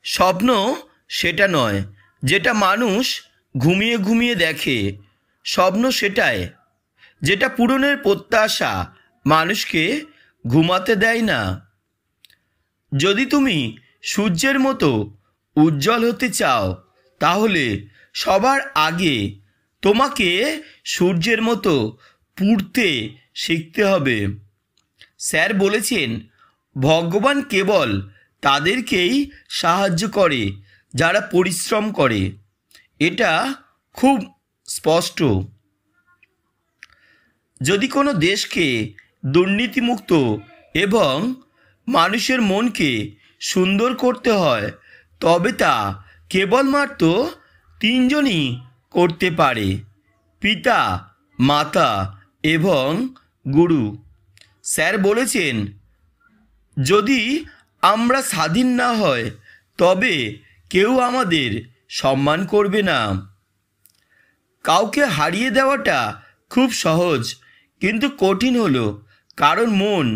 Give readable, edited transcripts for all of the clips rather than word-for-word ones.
স্বপ্ন সেটা নয় যেটা মানুষ ঘুমিয়ে ঘুমিয়ে দেখে। স্বপ্ন সেটাই যেটা পূরণের প্রত্যাশা মানুষকে ঘুমাতে দেয় না। যদি তুমি সূর্যের মতো উজ্জ্বল হতে চাও তাহলে সবার আগে তোমাকে সূর্যের মতো পুড়তে শিখতে হবে। স্যার বলেছেন, ভগবান কেবল তাদেরকেই সাহায্য করে যারা পরিশ্রম করে। এটা খুব স্পষ্ট। যদি কোনো দেশকে দুর্নীতিমুক্ত এবং মানুষের মনকে সুন্দর করতে হয় তবে তা কেবলমাত্র তিনজনই করতে পারে: পিতা, মাতা এবং গুরু। স্যার বলেছেন, যদি আমরা স্বাধীন না হয় তবে কেউ আমাদের সম্মান করবে না। কাউকে হারিয়ে দেওয়াটা খুব সহজ, কিন্তু কঠিন হলো কারণ মন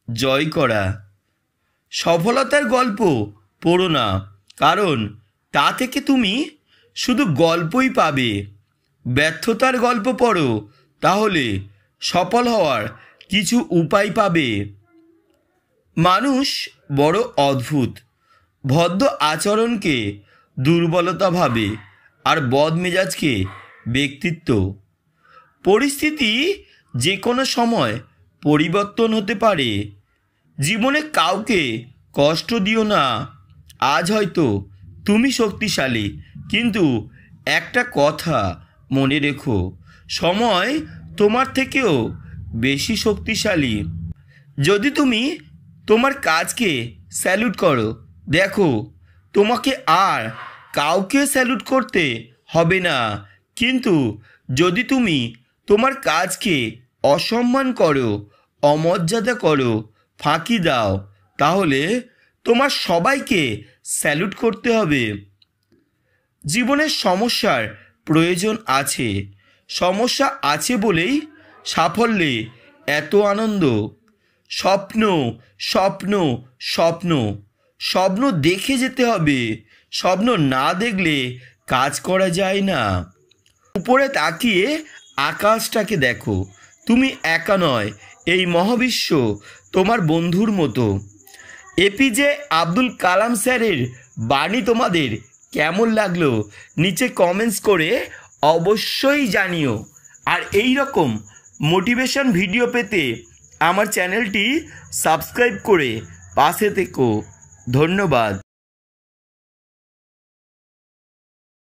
জয় করা। সফলতার গল্প পড়ো না, কারণ তা থেকে তুমি শুধু গল্পই পাবে। ব্যর্থতার গল্প পড়ো, তাহলে সফল হওয়ার কিছু উপায় পাবে। মানুষ বড় অদ্ভুত। ভদ্র আচরণকে দুর্বলতা ভাবে আর বদমেজাজকে ব্যক্তিত্ব। পরিস্থিতি যে কোনো সময় পরিবর্তন হতে পারে। জীবনে কাউকে কষ্ট দিও না। আজ হয়তো তুমি শক্তিশালী, কিন্তু একটা কথা মনে রেখো, সময় তোমার থেকেও বেশি শক্তিশালী। যদি তুমি তোমার কাজকে স্যালুট করো, দেখো তোমাকে আর কাউকে স্যালুট করতে হবে না। কিন্তু যদি তুমি তোমার কাজকে অসম্মান করো, অমর্যাদা করো, ফাঁকি দাও, তাহলে তোমার সবাইকে স্যালুট করতে হবে। জীবনের সমস্যার প্রয়োজন আছে। সমস্যা আছে বলেই সাফল্যে এত আনন্দ। স্বপ্ন, স্বপ্ন, স্বপ্ন, স্বপ্ন দেখে যেতে হবে। স্বপ্ন না দেখলে কাজ করা যায় না। উপরে তাকিয়ে আকাশটাকে দেখো। তুমি একা নয়, এই মহাবিশ্ব তোমার বন্ধুর মতো। এপিজে আব্দুল কালাম স্যারের বাণী তোমাদের কেমন লাগলো নিচে কমেন্টস করে অবশ্যই জানিও। আর এই রকম মোটিভেশন ভিডিও পেতে আমার চ্যানেলটি সাবস্ক্রাইব করে পাশে থেকো। ধন্যবাদ।